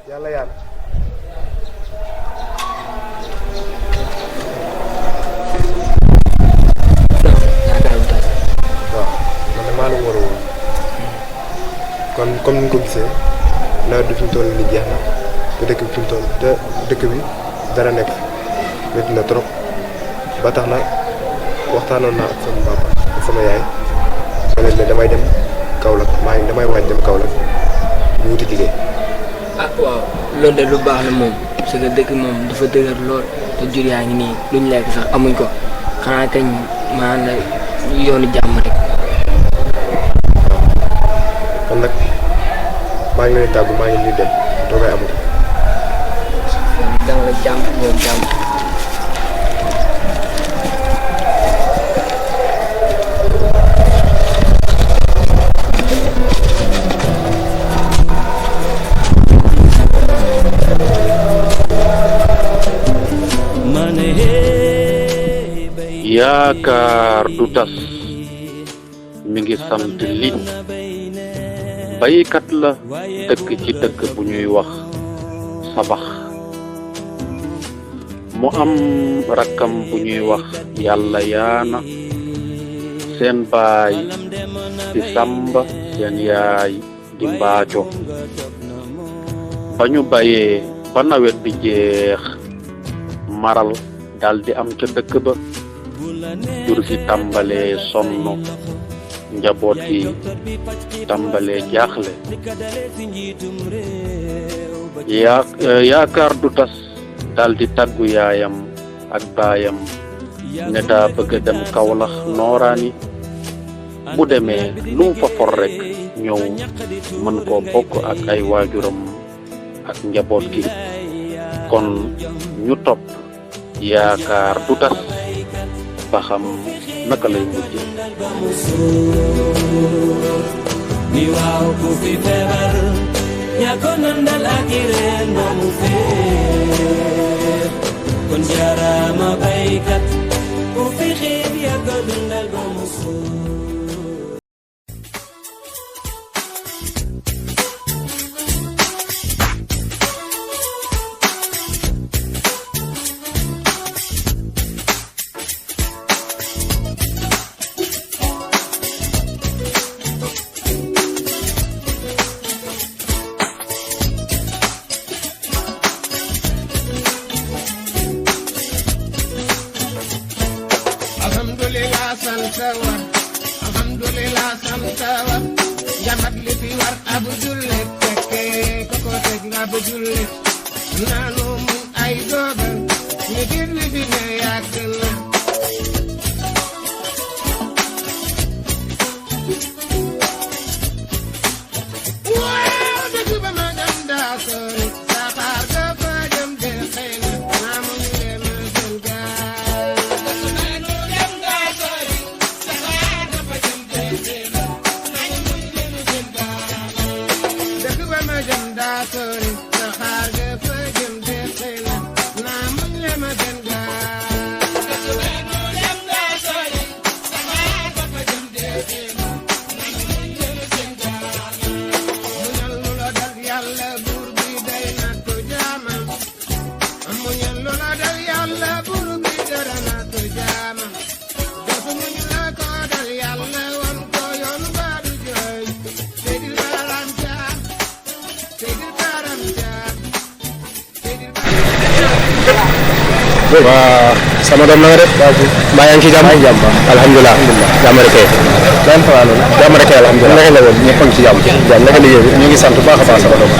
yàlla yaar. waaw man de maa la war a woon kon comme ni nga ko gisee nawet bi fi mu toll nii jeex na te dëkk bi fi mu toll te dëkk bi dara nekk métti na trop ba tax na waxtaanoon naa ak sama papa ak sama yaay ma ne damay dem Kaolack damay waaj dem Kaolack ñu wuti liggéey. ah waaw loolu de lu baax la moom parce que dëkk moom dafa dëgër lool te jur yaa ngi nii luñ lekk sax amuñ ko xanaa kañ maanaam la yoonu jàmm rek. kon nag maa ngi leen di tàggu maa ngi leen di dem toogay amul. danga la jàmm ñoom jàmm. yaakaar du tas mi ngi sant li baykat la dëkk ci dëkk bu ñuy wax Sabax mu am rakkam bu ñuy wax Yàlla Yaana seen baay di Samba seen yaay di Mbaaco ba ñu bayee ba nawet bi jeex maral daldi am ca dëkk ba jur gi tàmbalee sonn njaboot gi tàmbalee jaaxle yaakaar du tas daldi tàggu yaayam ak baayam ne daa bëgg a dem Kawlax nooraani bu demee lu mu fa for rekk ñëw mën koo bokk ak ay waajuram ak njaboot gi kon ñu topp yaakaar du tas ba xam naka lay mujjee. ni waaw ku fi feebar ña ko nandal ak reen ba mu feer kon jaaraama baykat ku fi xiif ya ko dundal ba mu suur. alhamdulillah santawa jamat li fi war abu jullit fekkee koko teg nga bu jullit naanu muñ ay dogal ni biir wi bi ne yàgg na waaw dëgg ba ma dem daa sori saxaar ga fa jëm de xëy na naa muñ leen a jël gaal sorry saxaar ga fa jëm de xëy na naa muñ le ma gën muñal lu la dal yàlla buur bi day nattu jaamam muñal lu la dal yàlla buur bi dara nattu jaamam defu muñ la ko dal yàlla wan ko yoon ba du jooy Seydil Baram Caam Seydil Baram Caam Seydil waaw sama doom na nga def mbaa yaa ngi ci jàmm alhamdulilah jàmm rek jàmm rek alhamdulilah naka la woon ñëpp a ngi ci jàmm naka liggéey bi ñu ngi sant bu baax a baax sama doom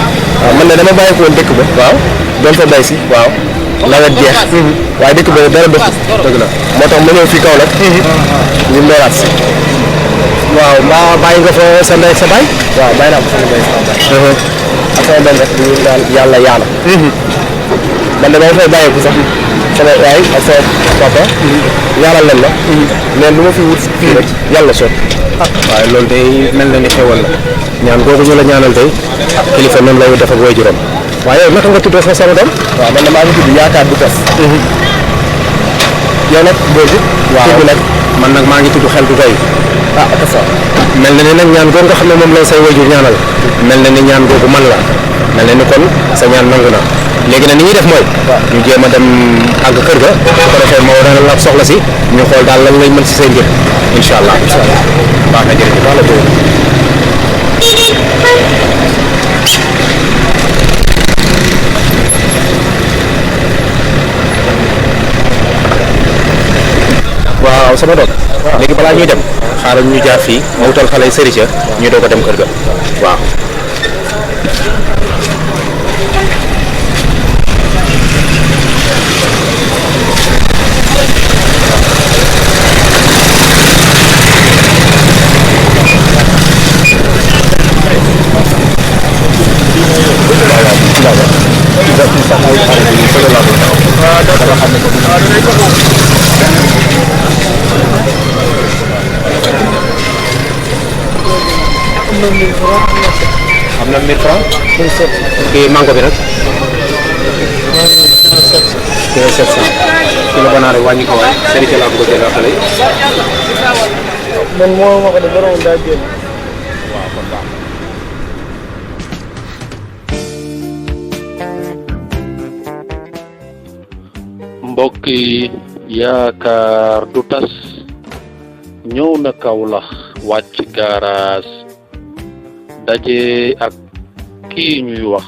waaw man de dama bàyyi ko woon dëkk ba waaw doon fa bay si waaw nawet jeex waaye dëkk ba dara doxul dëgg la moo tax ma ñëw fii Kaolack ñu leeraat si waaw mbaa bàyyi nga fa sa ndey sa baay waaw bàyyi naa ko sa ndey sa baay ak sama benn rek ñu daal Yàlla Yaana man de dama fay bàyyeeku sax sama yaay ak sama papa ñaanal leen la mais lu ma fi wut fii rek yàlla sot waaye loolu day mel na ni xewal la ñaan googu ñu la ñaanal tey kilifa noonu lay def ak waajuram waaye yow naka nga tuddee sa sama doom waaw man de maa ngi tudd yaakaar du tas yow nag boobu waaw tudd nag man nag maa ngi tudd xel du doy ak sa mel na ni nag ñaan googu nga xam ne moom la say waajur ñaanal mel na ni ñaan googu man la mel na ni kon sa ñaan nangu na léegi nag ni ñuy def mooy ñu jéem a dem àgg kër ga su ko defee moo dana la soxla si ñu xool daal lan lañ mën si say mbir incha allah baax na jërëjëf baax na waaw sama doom léegi balaa ñuy dem xaaral ñu jaar fii ma wutal xale yi sëri ca ñu doog a dem kër ga waaw am na 1000 francs kii mango bi nag kii 700 kilo banaana rek wàññi ko waay sëri ca laa ko jël xale yi man moo ma ko de borom daa génn. waaw kon baax mbokk yi yaakaar du tas ñëw na Kaolack wàcc garage daje ak kii ñuy wax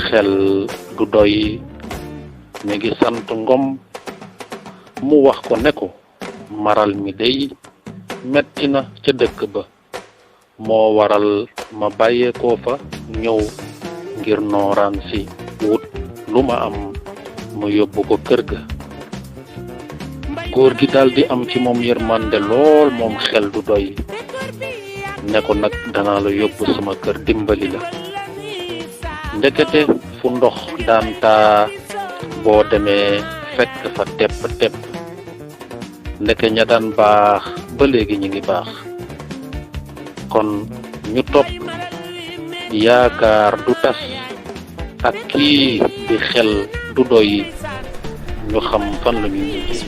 xel du doy mi ngi sant Ngom mu wax ko ne ko maral mi day metti na ca dëkk ba moo waral ma bàyyeekoo fa ñëw ngir nooraan si wut lu ma am mu yóbbu ko kër ga góor gi daal di am ci moom yërmande lool moom xel du doy ne ko nag danaa la yóbbu sama kër dimbali la ndekete fu ndox daan taa boo demee fekk fa tepp tepp ndeke ña daan baax ba léegi ñu ngi baax kon ñu topp yaakaar du tas ak kii di xel du doy ñu xam fan la ñuy mujj.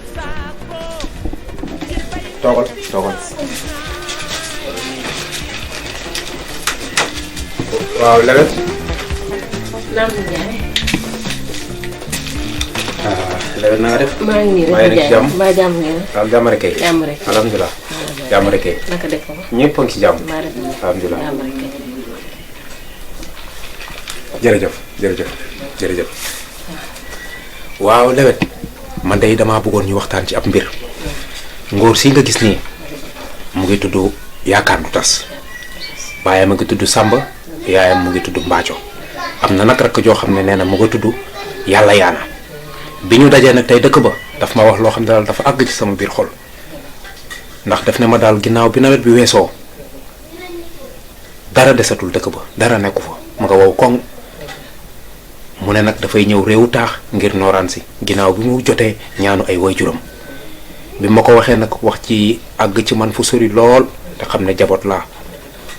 toogal waaw Lewet naam Ndiaye. Lewet na nga def maa ngi nii rek maa ngi ci jàmm mbaa jàmm ngeen. waaw jàmm rek kay jàmm rek. alhamdulilah jàmm rek kay naka def ko. ñëpp a ngi ci jàmm maa def alhamdulilah jàmm rek kay. jërëjëf waaw Lewet man day damaa bëggoon ñu waxtaan ci ab mbir ngóor si nga gis nii mu ngi tudd yaakaar du tas baayam a ngi tudd Samba yaayam mu ngi tudd Mbaaco am na nag rakk joo xam ne nee na mu nga tudd yàlla yaana bi ñu dajee nag tey dëkk ba daf ma wax loo xam ne daal dafa àgg ci sama biir xol ndax daf ne ma daal ginnaaw bi nawet bi weesoo dara desatul dëkk ba dara nekku fa mu nga wow koŋ mu ne nag dafay ñëw réewu taax ngir nooraan si ginnaaw bi mu jotee ñaanu ay waajuram bi ma ko waxee nag wax ci àgg ci man fu sori lool te xam ne jaboot laa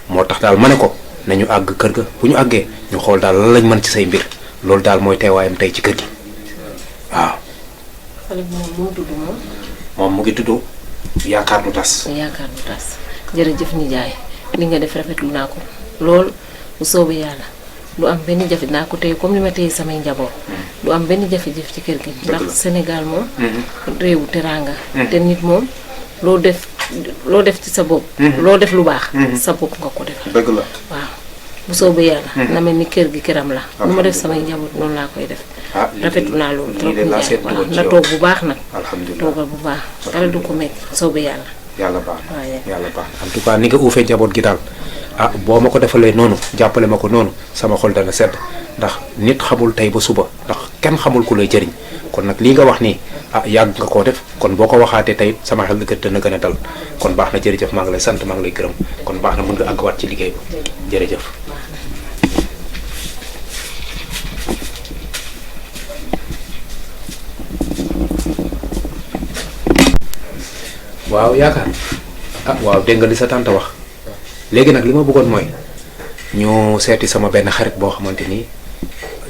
moo tax daal ma ne ko nañu àgg kër ga bu ñu àggee ñu xool daal lan lañ mën ci say mbir loolu daal mooy teewaayam tey ci kër gi waaw. xale bi moom moo tudd moom. moom mu ngi tudd yaakaar du tas. yaakaar du tas jërëjëf Ndiaye li nga def rafetlu naa ko lool bu soobee yàlla du am benn jafe naa ko tey comme ni ma tey samay njaboot. du am benn jafe-jafe ci kër gi. ndax Sénégal moom. réewu teraanga. te nit moom loo def ci sa bopp. loo def lu baax. sa bopp nga ko defal. dëgg la waaw bu soobee yàlla. na mel ni kër gi këram la. nu ma def samay njaboot noonu laa koy def. rafetlu naa loolu trop Ndiaye waaw na toog bu baax nag. alhamdulilah toogal bu baax dara du ko metti soobee yàlla. yàlla baax na waaye yàlla baax na en tout cas ni nga uufee njaboot gi daal boo ma ko defalee noonu jàppale ma ko noonu sama xol dana sedd ndax nit xamul tey ba suba ndax kenn xamul ku lay jëriñ kon nag lii nga wax nii yàgg nga koo def kon boo ko waxaatee tey sama xel dana gën a dal kon baax na jërëjëf maa ngi lay sant maa ngi lay gërëm kon baax na mën nga àggwaat ci liggéey ba jërëjëf. waaw yaakaar waaw dégg nga li sa tante wax léegi nag li ma bëggoon mooy ñu seeti sama benn xarit boo xamante ni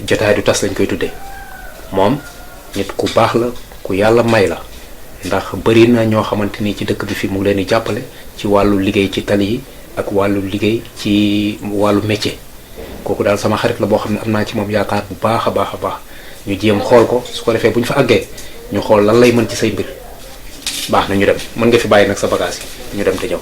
jotaay du tas lañ koy tuddee moom nit ku baax la ku yàlla may la ndax bëri na ñoo xamante ni ci dëkk bi fi mu leen di jàppale ci wàllu liggéey ci tali yi ak wàllu liggéey ci wàllu métier kooku daal sama xarit la boo xam ne am naa ci moom yaakaar bu baax a baax a baax ñu jéem xool ko su ko defee bu ñu fa àggee ñu xool lan lay mën ci say mbir baax na ñu dem mën nga fi bàyyi nag sa bagage yi ñu dem te ñëw.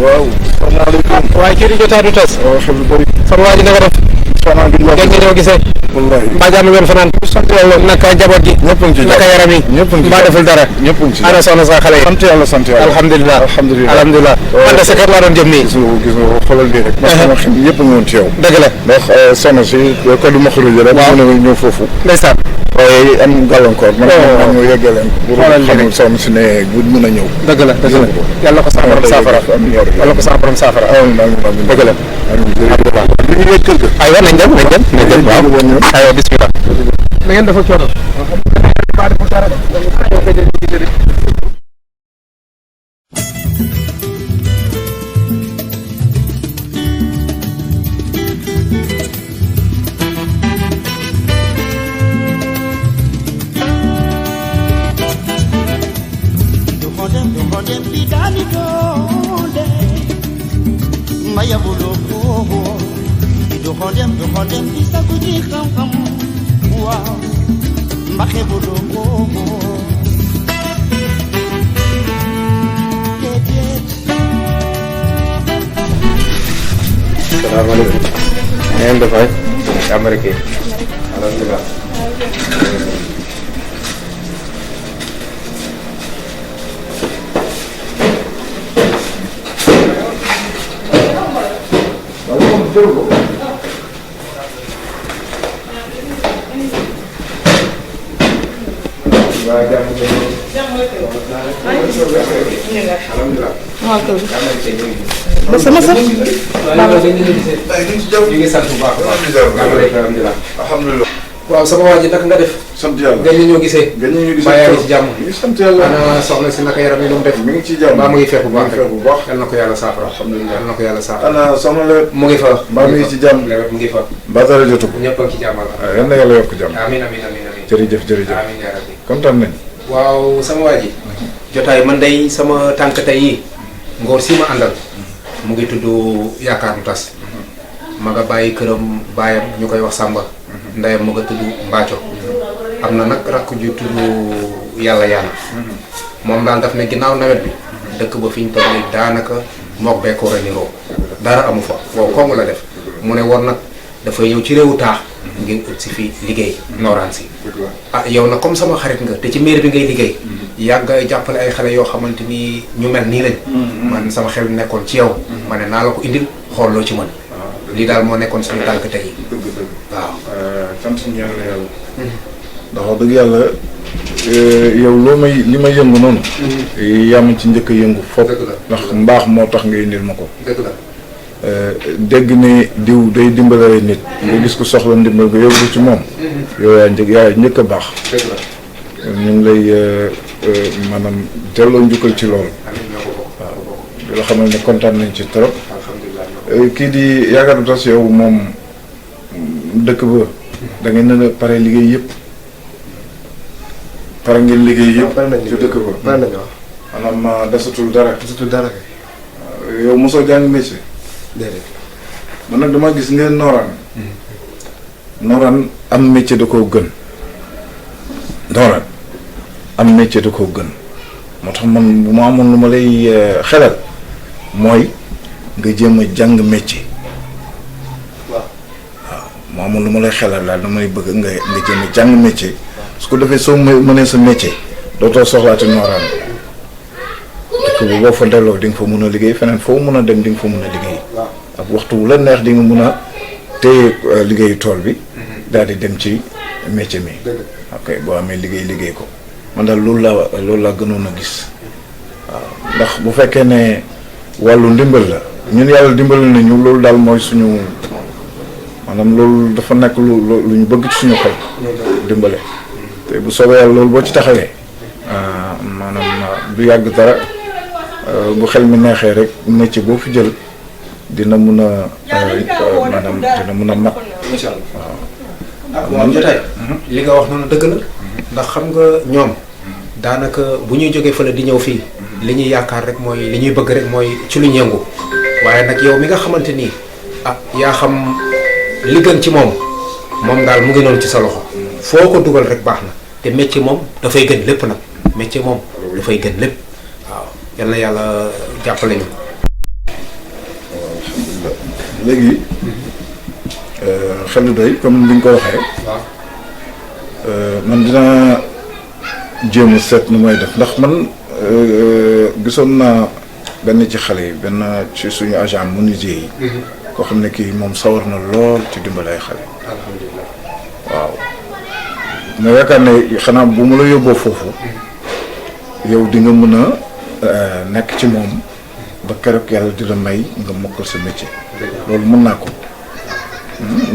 waaw. waaye kii di jotaatu tas. waaw xel bu bëri. sama waa ji na nga def. soxna bi nga ñëw gisee. wallaay mbaa jàmm ngeen fanaan. sant yàlla naka njaboot gi. ñëpp a ngi ci naka yaram yi. ñëpp a ngi ci mbaa deful dara. ñëpp a ngi ci ana soxna sa xale yi. sant yàlla sant yàlla. alhamdulilah alhamdulilah. man de sa kër laa doon jëm nii. gis nga xoolal lii rek. parce que ma xam yëpp a ngi woon ci yow. dëgg la ndax soxna si kaddu ma xuruj rek. waaw mën na ñëw foofu. ndeysaan. waaye am gàllankoor. man maa ñëw yeggee leen. xoolal lii rek soxna si ne bu mën a ñëw. dëgg la dëgg la yàlla ko sa borom saafara. yàlla ko sa borom saafara. dëgg la. aywa nañ dem waaw aywa bismillah na ngeen dafa coono doxandem di sakku ji xam-xam waaw mbaxe bu doo boobu salaamaaleykum ngeen dafay américain alhamdulilah ba sama sax ñu ngi sant bu baax alhamdulilah waaw sama waa ji naka nga def sant yàlla gën ñu ñoo gisee mbaa yaa ngi ci jàmm ñu sant yàlla ana soxna si naka yaram yi lu mu def mi ngi ci jàmm mbaa mu ngi feex bu baax bu baax yal na ko yàlla saafara alhamdulilah yal na ko yàlla saafara ana soxna la mu ngi fa mbaa mi ngi ci jàmm mu ngi fa mbaa dara jotu ko ñëpp a ngi ci jàmm yal na yàlla yokk jàmm amiin amiin amiin amiin jërëjëf jërëjëf amiin yaa rabbi kontaan nañ waaw sama waa ji jotaay man day sama tànk tey yi ngóor si ma àndal mu ngi tudd yaakaar du tas ma nga bàyyi këram baayam ñu koy wax Samba ndeyam mu nga tudd Mbaaco am na nag rakk ju tudd yàlla moom daal daf ne ginnaaw nawet bi dëkk ba fi ñu toll nii daanaka mook beekoo reniroo dara amu fa wow kongu la def mu ne woon nag dafay ñëw ci réewu taax ngir ut si fii liggéey nooraan si ah yow nag comme sama xarit nga te ci mairie bi ngay liggéey yàgg jàppale ay xale yoo xamante ni ñu mel nii lañ man sama xel nekkoon ci yow ma ne naa la ko indil xool loo ci mën lii daal moo nekkoon suñu tànk tey waaw sant ñaan la yàlla ndax wax dëgg yàlla yow loo may li may yëngu noonu yaa ma ci njëkk a yëngu fopp ndax mbaax moo tax nga indil ma ko dégg ne diw day dimbale nit nga gis ko soxla ndimbal nga yóbbu ci moom yow yaa njëkk a baax ñu ngi lay maanaam delloo njukkal ci loolu waaw di la xamal ne kontaan nañ ci trop kii di yaakaar du tas yow moom dëkk ba da ngeen ne pare liggéey yëpp pare ngeen liggéey yëpp ci dëkk ba pare nañ wax maanaam desatul dara yow mosoo jàng métier déedéet man nag dama gis ngeen nooraan am métier da koo gën nooraan am métier da koo gën moo tax man bu ma amoon lu ma lay xelal mooy nga jéem a jàng métier waaw mu amul lu ma lay xelal daal damay bëgg nga jëm jàng métier su ko defee soo mënee sa métier dootoo soxlaati nooraan dëkk bi boo fa delloo di nga fa mën a liggéey feneen foo mën a dem di nga fa mën a liggéey ak waxtu wu la neex di nga mën a téye liggéeyu tool bi daal di dem ci métier mi. ok boo amee liggéey ko man daal loolu laa gënoon a gis waaw ndax bu fekkee ne wàllu ndimbal la ñun yàlla dimbali nañu loolu daal mooy suñu maanaam loolu dafa nekk lu ñu bëgg ci suñu xol dimbale te bu soobee yàlla loolu boo ci taxawee maanaam du yàgg dara bu xel mi neexee rek métier boo fi jël dina mun a maanaam dina mun a mat. incha allah waaw moom jotaay li nga wax noonu dëgg la ndax xam nga ñoom daanaka bu ñuy jógee fële di ñëw fii li ñuy yaakaar rek mooy li ñuy bëgg rek mooy ci lu ñëngu waaye nag yow mi nga xamante ni yaa xam li gën ci moom daal mu ngi noonu ci sa loxo foo ko dugal rek baax na te métier moom dafay gën lépp nag métier moom dafay gën lépp waaw yal na yàlla jàppale ñu. alhamdulilah léegi xel doy comme ni ñu ko waxee. man dinaa jéem a seet nu may def ndax man gisoon naa benn ci xale yi benn ci suñu agent menuisier yi. koo xam ne kii moom sawar na lool ci dimbalay xale. alhamdulilah waaw mais yaakaar ne xanaa bu ma la yóbboo foofu yow di nga mën a nekk ci moom ba keroog yàlla di la may nga mokkal sa métier. loolu mën naa ko.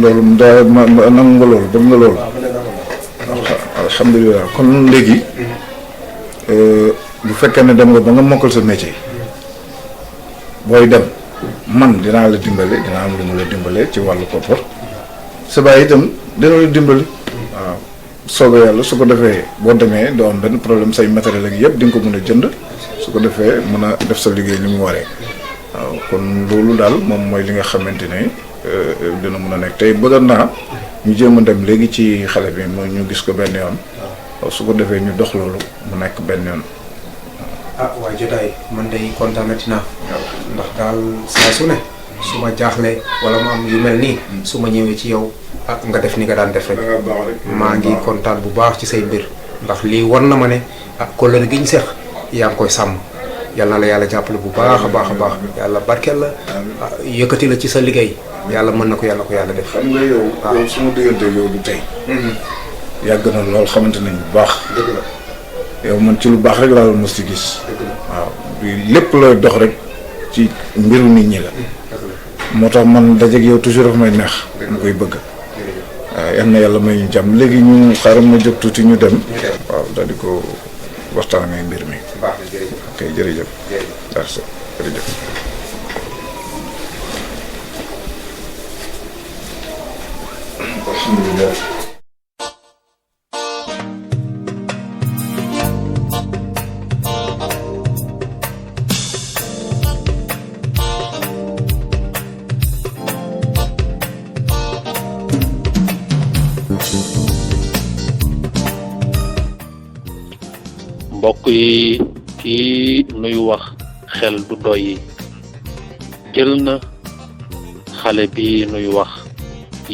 loolu daa nangu nga loolu bëgg nga loolu. alhamdulilah kon léegi bu fekkee ne dem nga ba nga mokkal sa métier booy dem man dinaa la dimbale dinaa am lu mu la dimbale ci wàllu koppar sa baay itam dina la dimbali waaw soobee yàlla su ko defee boo demee doo am benn problème say matériel ak yëpp di nga ko mën a jënd su ko defee mën a def sa liggéey ni mu waree waaw kon loolu daal moom mooy li nga xamante ne dina mën a nekk tey bëgg naa ñu jéem a dem léegi ci xale bi mooy ñu gis ko benn yoon su ko defee ñu dox loolu mu nekk benn yoon. waaye jotaay man day kontaanati naa ndax daal saa su ne su ma jaaxlee wala ma am yu mel nii su ma ñëwee ci yow nga def ni nga daan def rek maa ngi kontaan bu baax ci say mbir ndax lii war na ma ne kóllëre gi ñu seq yaa ngi koy sàmm yal na la yàlla jàppale bu baax a baax a baax yàlla barkeel la yëkkati la ci sa liggéey yàlla mën na ko yàlla def. xam nga yow suma diggante yow du tey. yàgg na lool xamante nañ bu baax. dëgg la yow man ci lu baax rek laa la mos ci gis. waaw lépp looy dox rek ci mbiru nit ñi la. moo tax man dajeeg yow toujours dafa may neex. mu koy bëgg. waaw yal na yàlla may ñu jàmm léegi ñu xaaral ma jóg tuuti ñu dem. waaw daal di ko waxtaan ak mbir mi. baax na jërëjëf. ok jërëjëf. jërëjëf. alhamdulilah. mbokk yi kii nuy wax xel du doy jël na xale bi nuy wax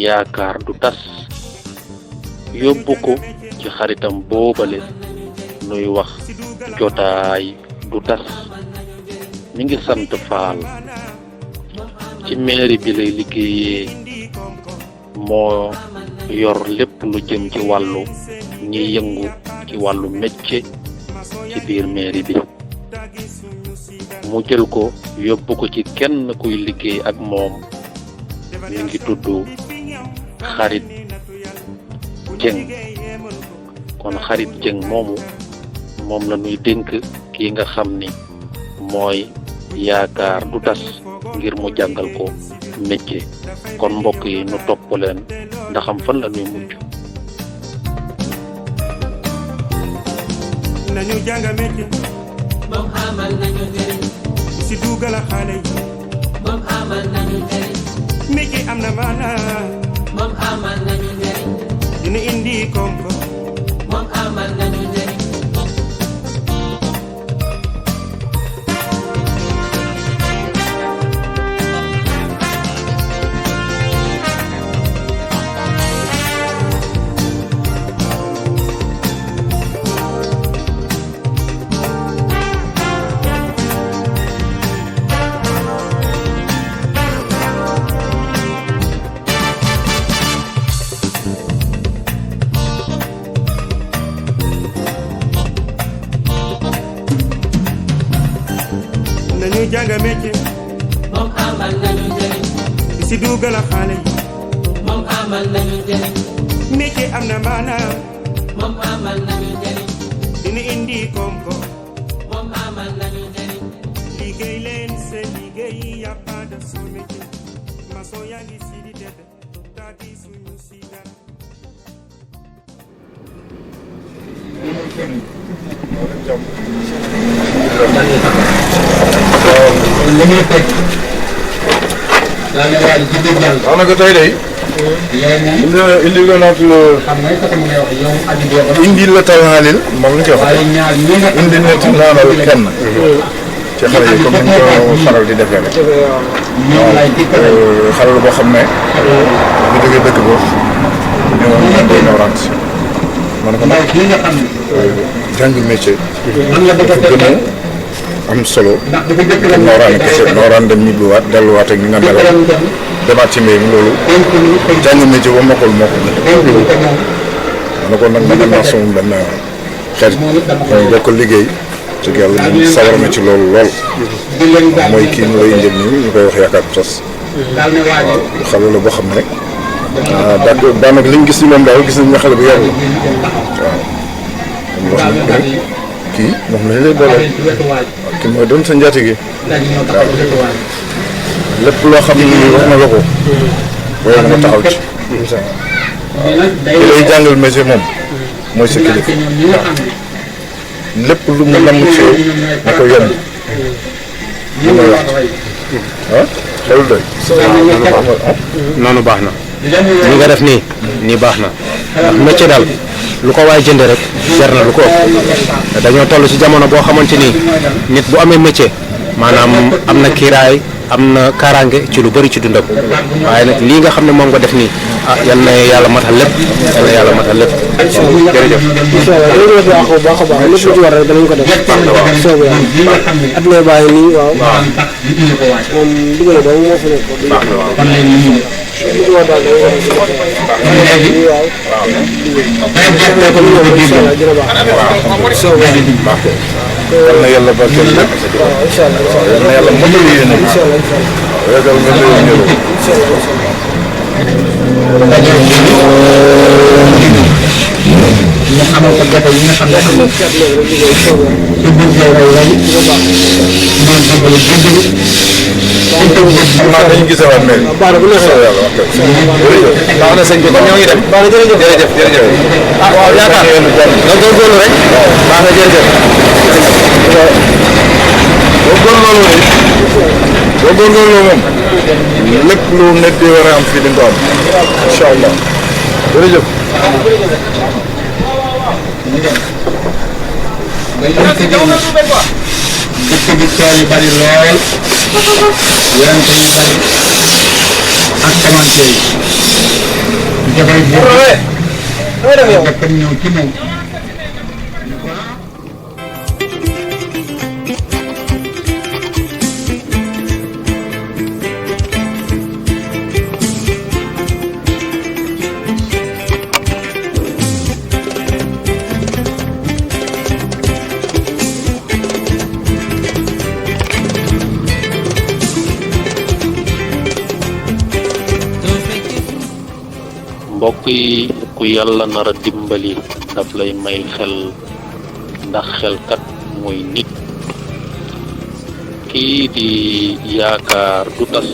yaakaar du tas yóbbu ko ci xaritam boobale nuy wax jotaay du tas mi ngi sant Faal ci mairie bi lay liggéeyee moo yor lépp lu jëm ci wàllu ñi yëngu ci wàllu métier ci biir mairie bi mu jël ko yóbbu ko ci kenn kuy liggéey ak moom mi ngi tudd Xarit Jeng kon Xarit Jeng moomu moom la ñuy dénk kii nga xam ni mooy yaakaar du tas ngir mu jàngal ko métier kon mbokk yi nu topp leen ndaxam fan la ñuy mujj. nañu jàng métier moom amal nañu njëriñ si dugal xale yi moom amal nañu njëriñ métier am na maanaa moom amal nañu njëriñ dina indi koom-koom moom amal nañu njëriñ nañu jàng métier moom amal nañu njëriñ di si dugal xale yi moom amal nañu njëriñ métier am na maanaam moom amal nañu njëriñ dina indi koom-koom moom amal nañu njëriñ liggéey leen seen liggéey y a pas de sous-métier maçon yaa ngi si di tedd taa di suñu si dara li muy teg daanaka waa ji ci biir jàll. daanaka tey de. indi la nag lu. xam nga côté mu ngay wax yow addi boo ko. indi la talaalil moom la ñu koy wax. waaye ñaar ñi nga indi na talaalal kenn. ci xale yi comme ni ñu ko faral di defee rek. xale la boo xam ne. bu jógee dëkk ba. ñëwoon nañ koy ñëwrant. man ko nag jàng métier. dafa gën a am solo. nooraan kese nooraan dem ñibbiwaat delluwaat ak ñi nga meloon. demaat ci mbéy mi loolu. jàng métier ba mokkul mokkul. man ko nag ma dem naa sama benn xarit. mooy bokk liggéey. ci yàlla moom sawar na ci loolu lool. mooy kii ñu lay indil nii ñu koy wax yaakaar bu tas. waaw xale la boo xam ne. daanaka li ñu gis ci moom daal gis nañ ne xale bu yaru la. waaw. wax nañ ko kii moom lañ lay boole. kii mooy doon sa njaatige. waaw lépp loo xam ne wax na la ko. booy nga taxaw ci. ki lay jàngal métier moom. mooy sa kilifa. lépp lu mu namm ci na ko yomb. li may wax ah xel doy. noonu baax na li nga def nii baax na ndax métier daal lu ko waay jënde rek jar na lu ko ëpp dañoo toll ci jamono boo xamante ni nit bu amee métier maanaam am na kiiraay am na kaaraange ci lu bëri ci dundam waaye nag lii nga xam ne moom nga def nii ah yal na yàlla matal lépp yal na yàlla matal lépp jërëjëf. incha allah dañu ko wax bu baax a baax lépp lu ci war rek danañ ko def. soobee yàlla at lay bàyyi nii waaw. moom diggante boobu moo fi nekk. baax na waaw. li ci war daal dañuy wax waaw. soobee baax na. yal na yàlla barkeel lépp. waaw incha allah yal na yàlla mën na yéene. incha allah incha allah. yàggal nga lay ñëw. incha allah incha allah. ñu xamal ko gerte yi nga xam ne am na ci biir jaww xam naa dañuy gisewaat mais. baax na bu neexee yàlla wax dëgg. baax na sëñ bi kon ñoo ngi dem. baax na jërëjëf jërëjëf. ah waaw yaakaar nga góorgóorlu rek. baax na jërëjëf. boo góorgóorlu rek. boo góorgóorlu moom. lépp lu nit di war a am fii di nga ko am. incha allah jërëjëf. dëkk bi tool yi bari lool werante yu bari ak commenté yi dafay dëkk ñëw ci moom mbokk yi ku yàlla nar a dimbali daf lay may xel ndax xelkat mooy nit kii di yaakaar du tas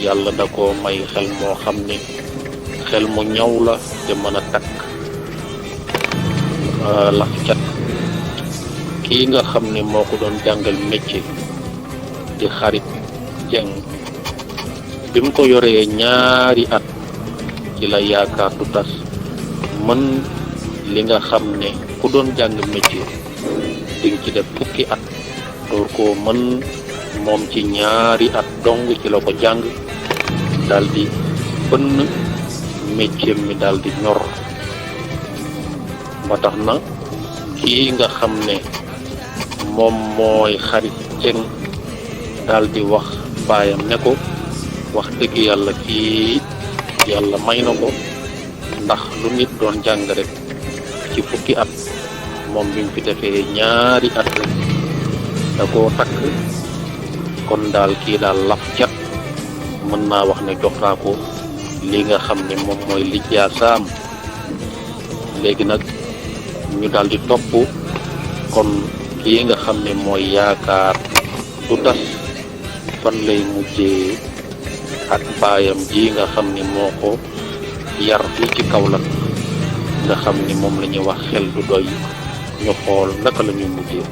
yàlla da ko may xel moo xam ne xel mu ñaw la te mën a takk laf cat kii nga xam ne moo ko doon jàngal métier di xarit jeng bi mu ko yoree ñaari at ci la yaakaar du tas mën li nga xam ne ku doon jàng métier di ci def fukki at door koo mën moom ci ñaari at dong ci la ko jàng daldi bënn métier mi daldi ñor ba tax na kii nga xam ne moom mooy xarit jeng daldi wax baayam ne ko wax dëgg yàlla kii yàlla may na ko ndax lu nit doon jàng rek ci fukki at moom bi mu fi defee ñaari at rek da koo takk kon daal kii daal laf cat mën naa wax ne jox naa ko li nga xam ne moom mooy lijjaasaam. léegi nag ñu daal di topp kon kii nga xam ne mooy yaakaar du tas fan lay mujjee ak baayam ji nga xam ni moo ko yar fii ci Kaolack nga xam ni moom la ñuy wax xel du doy ñu xool naka la ñuy mujjee.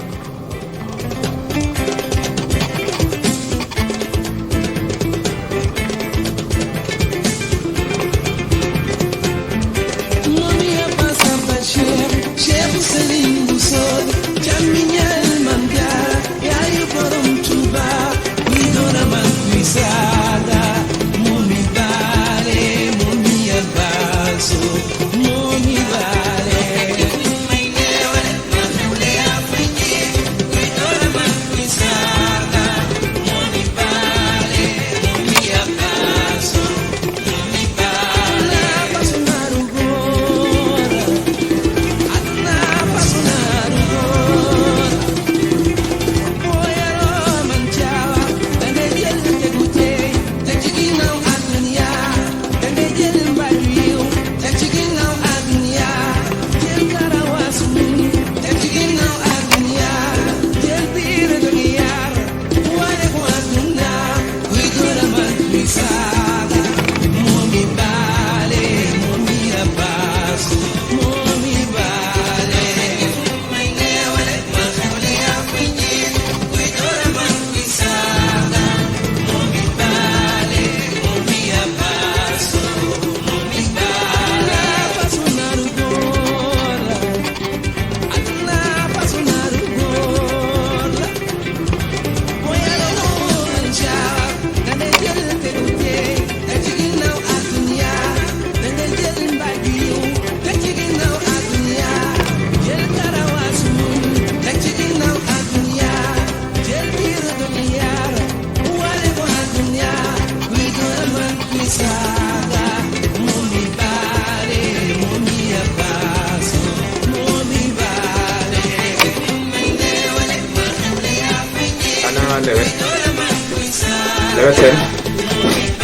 Lewet seen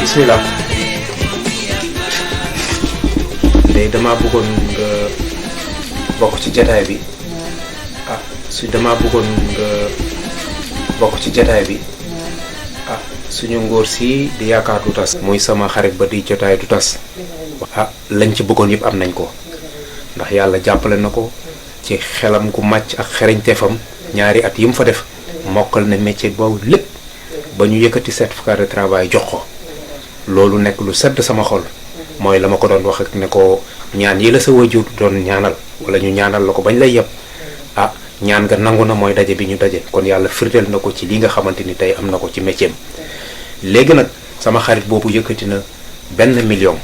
bismillah. léegi damaa bëggoon nga bokk ci jataay bi damaa bëggoon nga bokk ci jataay bi suñu ngóor si di yaakaar du tas muy sama xarit ba di jotaay du tas lañ ci bëggoon yëpp am nañ ko ndax yàlla jàppale na ko ci xelam ku màcc ak xereñteefam ñaari at yi mu fa def mokkal na métier boobu lépp ba ñu yëkkati certificat de travail jox ko loolu nekk lu sedd sama xol mooy la ma ko doon wax ak ne ko ñaan yi la sa wajur doon ñaanal wala ñu ñaanal la ko bañ lay yeb ñaan nga nangu na mooy daje bi ñu daje kon yàlla firndeel na ko ci li nga xamante ni tey am na ko ci métier am léegi nag sama xarit boobu yëkkati na 1 million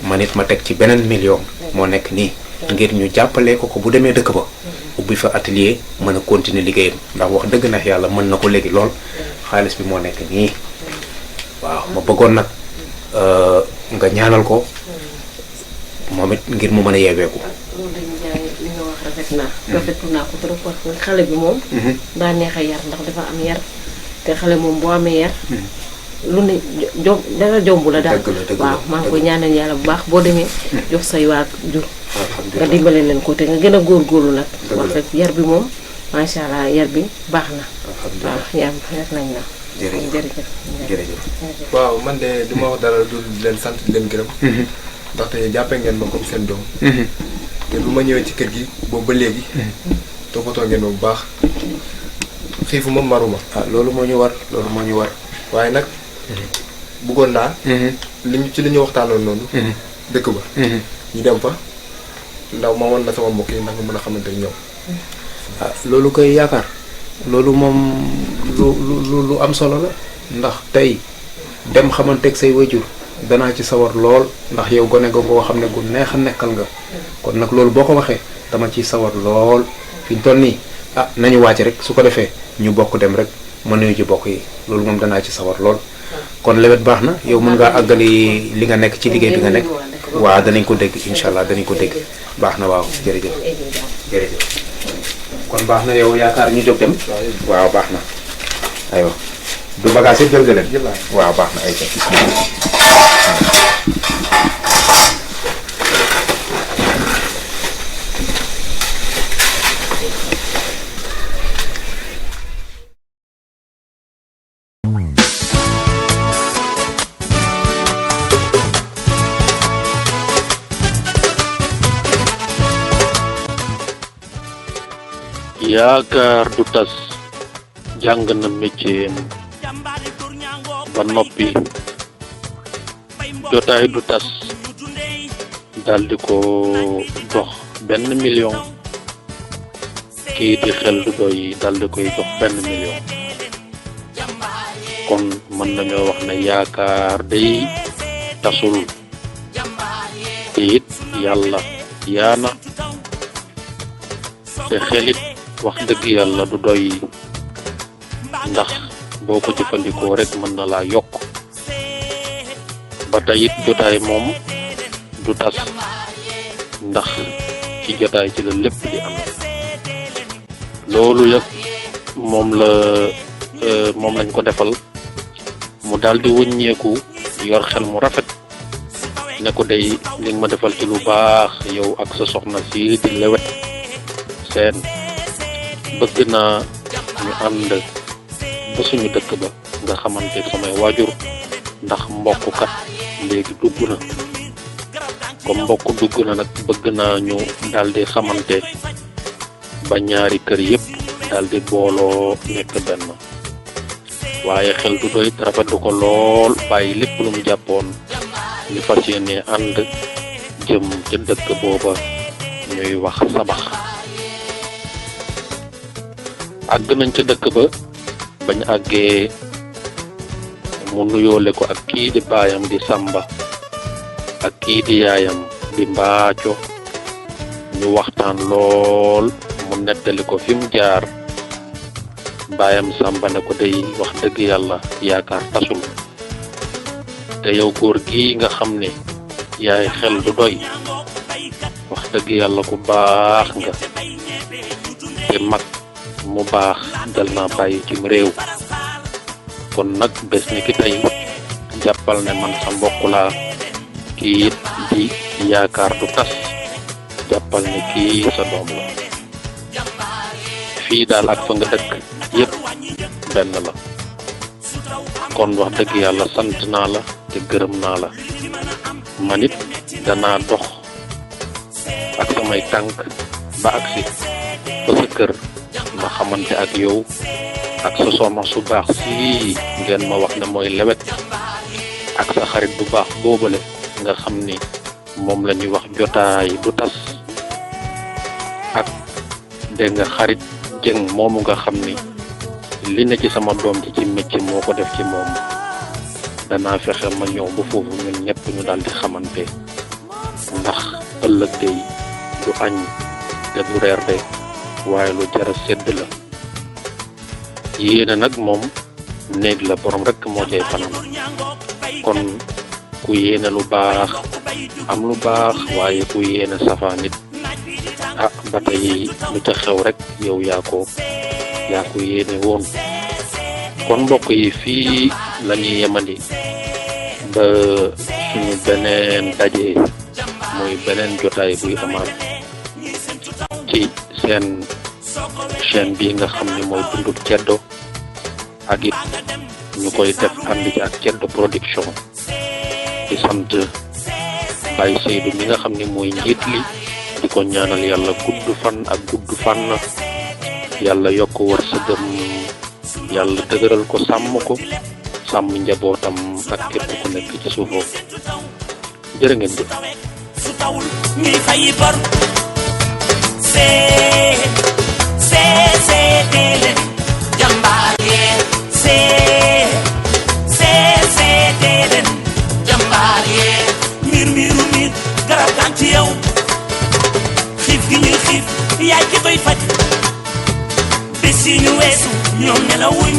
man it ma teg ci beneen million moo nekk nii ngir ñu jàppalee ko bu demee dëkk ba ubbi fa atelier mën a continuer liggéeyam ndax wax dëgg na yàlla mën na ko léegi lool xaalis bi moo nekk nii waaw ma bëggoon nag nga ñaanal ko moom it ngir mu mën a yeeweeku. loolu dañu jaay li nga wax rafetlu naa ko trop parce que xale bi moom daa neex a yar ndax dafa am yar te xale moom boo amee yar lu ne dara jomb la daal waaw maa ngi koy ñaanal yàlla bu baax boo demee jox say waa jur nga dimbale leen ko te nga gën a góorgóorlu nag wax rek yar bi moom macha allah yar bi baax na waaw yar nañ la jërëjëf. waaw man de du ma wax dara du leen sant di leen gërëm ndaxte jàppee ngeen ma comme seen doom te bu ma ñëwee ci kër gi boobu ba léegi toppatoo ngeen ma bu baax xiifu ma maruma loolu moo ñu war waaye nag bëggoon naa li ñu waxtaanoon noonu dëkk ba ñu dem fa ndaw ma woon na sama mbokk yi ndax nga mën a xamante ñoom loolu koy yaakaar loolu moom lu am solo la ndax tey dem xamanteeg say wajur danaa ci sawar lool ndax yow gone nga koo xam ne gu neex a nekkal nga kon nag loolu boo ko waxee dama ciy sawar lool fi ñu toll nii nañu wàcc rek su ko defee ñu bokk dem rek ma nuyu ji bokk yi loolu moom danaa ci sawar lool kon lewet baax na yow mën ngaa àggali li nga nekk ci liggéey bi nga nekk waaw danañ ko dégg incha allah danañ ko dégg baax na waaw jërëjëf kon baax na yow yaakaar ñu jóg dem waaw baax na aywa du bagage yëpp jël nga leen waaw baax na ay ca yaakaar du tas jàng na métier ba noppi jotaay du tas daldi ko jox $1 million kii di xel du doy daldi koy jox $1 million kon mën nañoo wax ne yaakaar day tasul te it yàlla yaana te xelit wax dëgg yàlla du doy ndax boo ko jëfandikoo rek mën na laa yokk ba tey it jotaay moom du tas ndax ci jotaay ci la lépp di am loolu yëpp moom lañ ko defal mu daldi wëññeeku yor xel mu rafet ne ko day li nga ma defal ci lu baax yow ak sa soxna si di lewet seen bëgg naa ñu ànd ba suñu dëkk ba nga xamante samay waajur ndax mbokk kat léegi dugg na comme mbokk dugg na nag bëgg naa ñu daldi xamante ba ñaari kër yépp daldi booloo nekk benn waaye xel du doy rafetlu ko lool bàyyi lépp lu mu jàppoon ñu fas yéene ànd jëm ca dëkk booba ñuy wax Sabax àgg nañ ca dëkk ba bañ àggee mu nuyoole ko ak kii di baayam di Samba ak kii di yaayam di Mbaaco ñu waxtaan lool mu nettali ko fi mu jaar baayam Samba ne ko day wax dëgg yàlla yaakaar tasul te yow góor gi nga xam ne yaay xel du doy wax dëgg yàlla ku baax nga te mag mu baax dal naa bàyyi cim réew kon nag bés ni ki tey jàppal ne man sa mbokk laa kii it di yaakaar du tas jàppal ne kii sa doom la fii daal ak fa nga dëkk yépp benn la kon wax dëgg yàlla sant naa la te gërëm naa la man it danaa dox ak samay tànk ba agsi ba sa kër ma xamante ak yow ak sa soxna su baax si ngeen ma wax ne mooy lewet ak sa xarit bu baax boobale nga xam ni moom la ñuy wax jotaay du tas ak dégg nga xarit jëng moomu nga xam ni li ne ci sama doom ji ci métier moo ko def ci moom danaa fexe ma ñëw ba foofu ñun ñëpp ñu daal di xamante ndax ëllëg day du añ te du reer de waaye lu jara sedd la yéene nag moom néeg la borom rek moo cay fanam kon ku yéene lu baax am lu baax waaye ku yéene safa nit ah ba tey lu ca xew rek yow yaa ko yéene woon kon mbokk yi fii la ñuy yemandi ba suñu beneen daje muy beneen jotaay buy amaat ci seen chaîne bi nga xam ne mooy Dunduk Ceddo ak it ñu koy def ànd ci ak Ceddo production di sant Baye Seydou mi nga xam ne mooy njiit li di ko ñaanal yàlla gudd fan ak gudd fan yàlla yokk wërsëgam yàlla dëgëral ko sàmm njabootam ak képp ku nekk ci suufoo jërë ngeen jëf su tawul ñuy fayi bor seeteele jàmbaar yee seeteele jàmbaar yee mbir garab gaa ci yow xiif gi ñuy xiif yaay ki koy faj bés yi ñu weesu ñoom nelawuñ